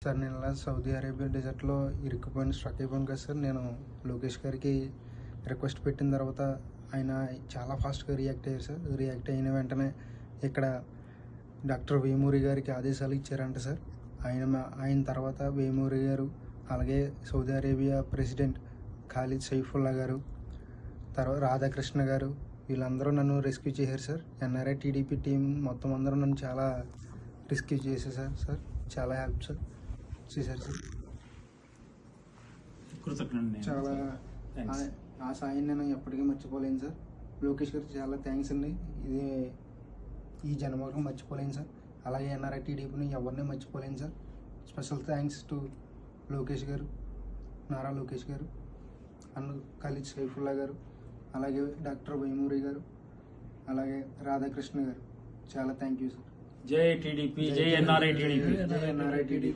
Sir నేను ఇలా Saudi Arabia డెజర్ట్లో struck అయిపోయాను కదా సార్. నేను లోకేష్ గారికి రిక్వెస్ట్ పెట్టిన తర్వాత ఆయన చాలా ఫాస్ట్గా రియాక్ట్ అయ్యారు సార్. రియాక్ట్ అయిన వెంటనే ఇక్కడ డాక్టర్ వేమూరి గారికి ఆదేశాలు ఇచ్చారంట సార్. ఆయన తర్వాత వేమూరి గారు, అలాగే Saudi Arabia president Khalid Saifullah గారు, తర్వాత రాధాకృష్ణ గారు, వీళ్ళందరూ నన్ను రెస్క్యూ చేశారు సార్. ఎన్ఆర్ఐ టీడీపీ టీం మొత్తం అందరూ నన్ను చాలా రెస్క్యూ చేసేసారు సార్. చాలా హెల్ప్ సార్ చేశారు సార్. చాలా ఆ సాయం నేను ఎప్పటికీ మర్చిపోలేను సార్. లోకేష్ గారికి చాలా థ్యాంక్స్ అండి. ఇది ఈ జన్మకు మర్చిపోలేను సార్. అలాగే ఎన్ఆర్ఐ టీడీపీని ఎవరిని మర్చిపోలేను sir. Special thanks to Lokesh గారు, నారా లోకేష్ గారు, అండ్ ఖాలిద్ సైఫుల్లా గారు, అలాగే డాక్టర్ వేమూరి గారు, అలాగే రాధాకృష్ణ గారు. చాలా థ్యాంక్ యూ సార్. జై టీడీపీ, జై ఎన్ఆర్ఐ టీడీపీ. జై ఎన్ఆర్ఐ టీడీపీ.